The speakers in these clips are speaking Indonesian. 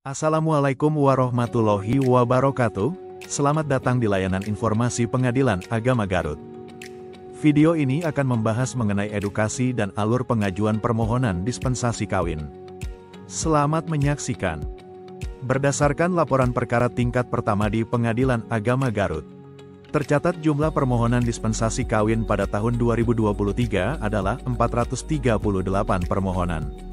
Assalamualaikum warahmatullahi wabarakatuh. Selamat datang di layanan informasi Pengadilan Agama Garut. Video ini akan membahas mengenai edukasi dan alur pengajuan permohonan dispensasi kawin. Selamat menyaksikan. Berdasarkan laporan perkara tingkat pertama di Pengadilan Agama Garut, tercatat jumlah permohonan dispensasi kawin pada tahun 2023 adalah 438 permohonan.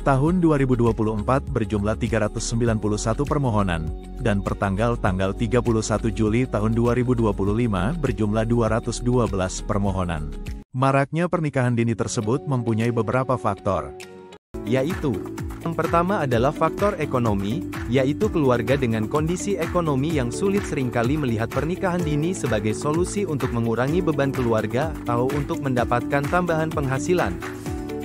Tahun 2024 berjumlah 391 permohonan, dan pertanggal 31 Juli tahun 2025 berjumlah 212 permohonan. Maraknya pernikahan dini tersebut mempunyai beberapa faktor, yaitu yang pertama adalah faktor ekonomi, yaitu keluarga dengan kondisi ekonomi yang sulit seringkali melihat pernikahan dini sebagai solusi untuk mengurangi beban keluarga atau untuk mendapatkan tambahan penghasilan.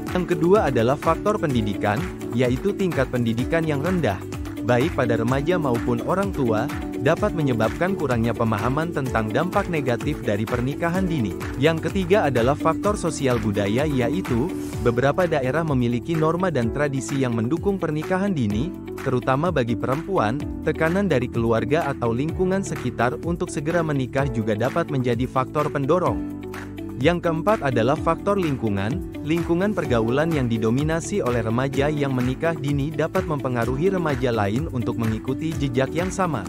Yang kedua adalah faktor pendidikan, yaitu tingkat pendidikan yang rendah, baik pada remaja maupun orang tua, dapat menyebabkan kurangnya pemahaman tentang dampak negatif dari pernikahan dini. Yang ketiga adalah faktor sosial budaya, yaitu beberapa daerah memiliki norma dan tradisi yang mendukung pernikahan dini, terutama bagi perempuan. Tekanan dari keluarga atau lingkungan sekitar untuk segera menikah juga dapat menjadi faktor pendorong. Yang keempat adalah faktor lingkungan pergaulan yang didominasi oleh remaja yang menikah dini dapat mempengaruhi remaja lain untuk mengikuti jejak yang sama.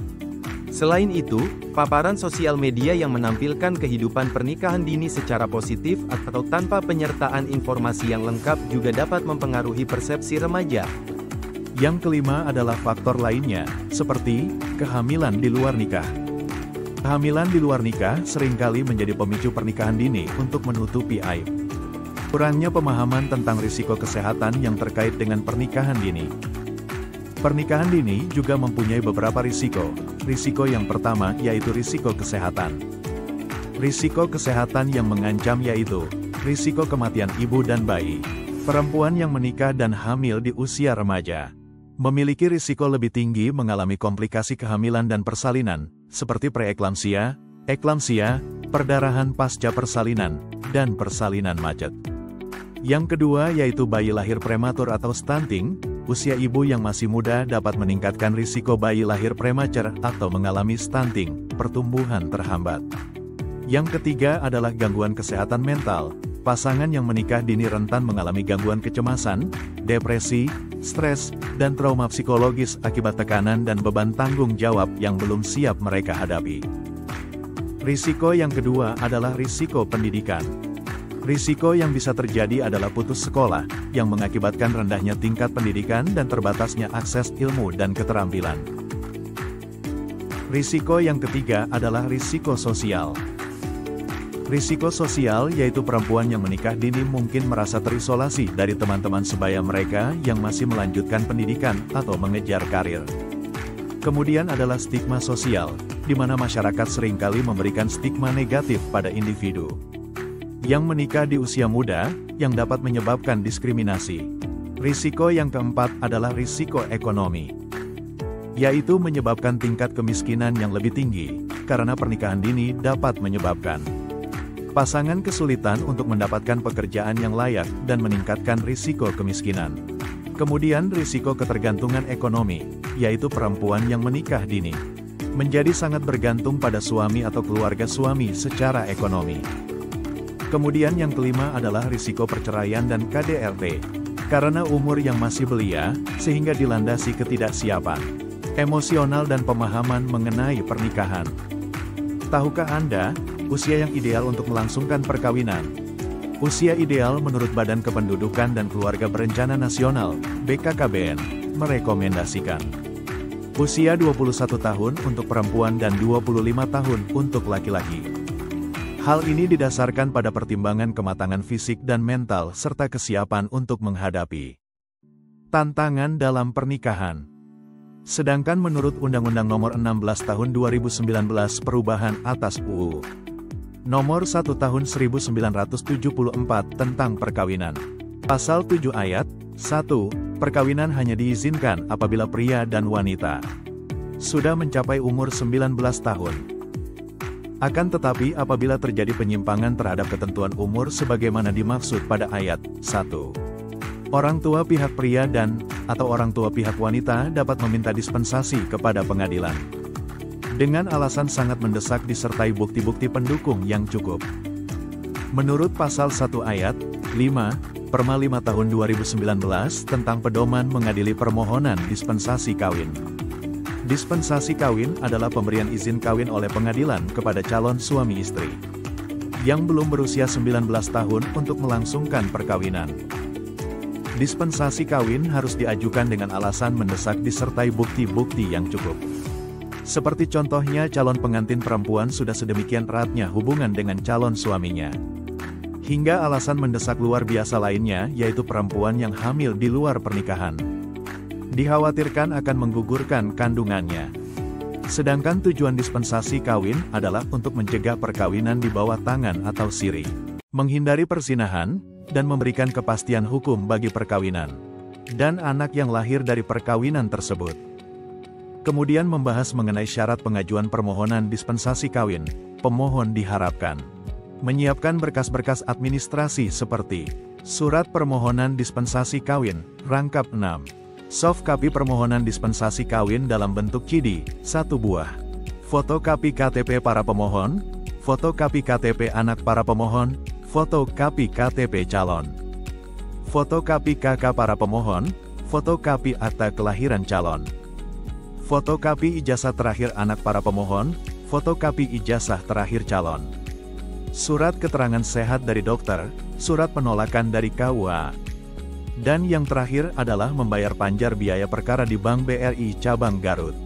Selain itu, paparan sosial media yang menampilkan kehidupan pernikahan dini secara positif atau tanpa penyertaan informasi yang lengkap juga dapat mempengaruhi persepsi remaja. Yang kelima adalah faktor lainnya, seperti kehamilan di luar nikah. Kehamilan di luar nikah seringkali menjadi pemicu pernikahan dini untuk menutupi aib. Kurangnya pemahaman tentang risiko kesehatan yang terkait dengan pernikahan dini. Pernikahan dini juga mempunyai beberapa risiko. Risiko yang pertama yaitu risiko kesehatan. Risiko kesehatan yang mengancam yaitu risiko kematian ibu dan bayi. Perempuan yang menikah dan hamil di usia remaja memiliki risiko lebih tinggi mengalami komplikasi kehamilan dan persalinan, seperti preeklamsia, eklamsia, perdarahan pasca persalinan, dan persalinan macet. Yang kedua yaitu bayi lahir prematur atau stunting. Usia ibu yang masih muda dapat meningkatkan risiko bayi lahir prematur atau mengalami stunting, pertumbuhan terhambat. Yang ketiga adalah gangguan kesehatan mental. Pasangan yang menikah dini rentan mengalami gangguan kecemasan, depresi, stres, dan trauma psikologis akibat tekanan dan beban tanggung jawab yang belum siap mereka hadapi. Risiko yang kedua adalah risiko pendidikan. Risiko yang bisa terjadi adalah putus sekolah, yang mengakibatkan rendahnya tingkat pendidikan dan terbatasnya akses ilmu dan keterampilan. Risiko yang ketiga adalah risiko sosial. Risiko sosial yaitu perempuan yang menikah dini mungkin merasa terisolasi dari teman-teman sebaya mereka yang masih melanjutkan pendidikan atau mengejar karir. Kemudian adalah stigma sosial, di mana masyarakat seringkali memberikan stigma negatif pada individu yang menikah di usia muda, yang dapat menyebabkan diskriminasi. Risiko yang keempat adalah risiko ekonomi, yaitu menyebabkan tingkat kemiskinan yang lebih tinggi, karena pernikahan dini dapat menyebabkan pasangan kesulitan untuk mendapatkan pekerjaan yang layak dan meningkatkan risiko kemiskinan. Kemudian risiko ketergantungan ekonomi, yaitu perempuan yang menikah dini menjadi sangat bergantung pada suami atau keluarga suami secara ekonomi. Kemudian yang kelima adalah risiko perceraian dan KDRT, karena umur yang masih belia, sehingga dilandasi ketidaksiapan emosional dan pemahaman mengenai pernikahan. Tahukah Anda usia yang ideal untuk melangsungkan perkawinan? Usia ideal menurut Badan Kependudukan dan Keluarga Berencana Nasional, BKKBN, merekomendasikan usia 21 tahun untuk perempuan dan 25 tahun untuk laki-laki. Hal ini didasarkan pada pertimbangan kematangan fisik dan mental serta kesiapan untuk menghadapi tantangan dalam pernikahan. Sedangkan menurut Undang-Undang Nomor 16 Tahun 2019 Perubahan atas UU Nomor 1 Tahun 1974 tentang Perkawinan, Pasal 7 Ayat 1, perkawinan hanya diizinkan apabila pria dan wanita sudah mencapai umur 19 tahun. Akan tetapi apabila terjadi penyimpangan terhadap ketentuan umur sebagaimana dimaksud pada ayat 1. Orang tua pihak pria atau orang tua pihak wanita dapat meminta dispensasi kepada pengadilan. Dengan alasan sangat mendesak disertai bukti-bukti pendukung yang cukup. Menurut pasal 1 ayat 5/5 tahun 2019 tentang pedoman mengadili permohonan dispensasi kawin. Dispensasi kawin adalah pemberian izin kawin oleh pengadilan kepada calon suami istri yang belum berusia 19 tahun untuk melangsungkan perkawinan. Dispensasi kawin harus diajukan dengan alasan mendesak disertai bukti-bukti yang cukup. Seperti contohnya calon pengantin perempuan sudah sedemikian eratnya hubungan dengan calon suaminya. Hingga alasan mendesak luar biasa lainnya yaitu perempuan yang hamil di luar pernikahan. Dikhawatirkan akan menggugurkan kandungannya. Sedangkan tujuan dispensasi kawin adalah untuk mencegah perkawinan di bawah tangan atau siri, menghindari persinahan, dan memberikan kepastian hukum bagi perkawinan dan anak yang lahir dari perkawinan tersebut. Kemudian membahas mengenai syarat pengajuan permohonan dispensasi kawin. Pemohon diharapkan menyiapkan berkas-berkas administrasi seperti surat permohonan dispensasi kawin, rangkap 6. Soft copy permohonan dispensasi kawin dalam bentuk CD, 1 buah. Fotokopi KTP para pemohon, fotokopi KTP anak para pemohon, fotokopi KTP calon. Fotokopi KK para pemohon, fotokopi akta kelahiran calon. Fotokopi ijazah terakhir anak para pemohon, fotokopi ijazah terakhir calon. Surat keterangan sehat dari dokter, surat penolakan dari KUA. Dan yang terakhir adalah membayar panjar biaya perkara di Bank BRI Cabang Garut.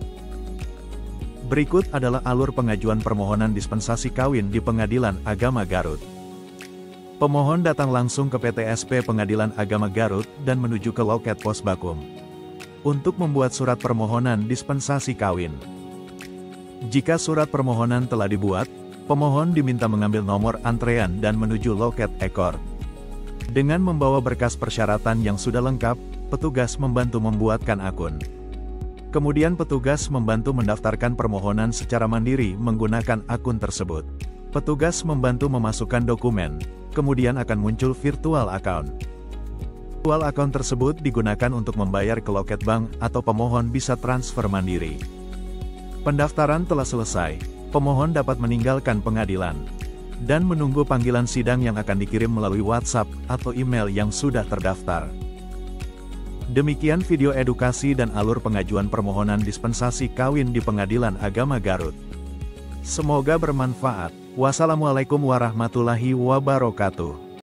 Berikut adalah alur pengajuan permohonan dispensasi kawin di Pengadilan Agama Garut. Pemohon datang langsung ke PTSP Pengadilan Agama Garut dan menuju ke loket Pos Bakum untuk membuat surat permohonan dispensasi kawin. Jika surat permohonan telah dibuat, pemohon diminta mengambil nomor antrean dan menuju loket ekor. Dengan membawa berkas persyaratan yang sudah lengkap, petugas membantu membuatkan akun. Kemudian petugas membantu mendaftarkan permohonan secara mandiri menggunakan akun tersebut. Petugas membantu memasukkan dokumen, kemudian akan muncul virtual account. Virtual account tersebut digunakan untuk membayar ke loket bank atau pemohon bisa transfer mandiri. Pendaftaran telah selesai, pemohon dapat meninggalkan pengadilan dan menunggu panggilan sidang yang akan dikirim melalui WhatsApp atau email yang sudah terdaftar. Demikian video edukasi dan alur pengajuan permohonan dispensasi kawin di Pengadilan Agama Garut. Semoga bermanfaat. Wassalamualaikum warahmatullahi wabarakatuh.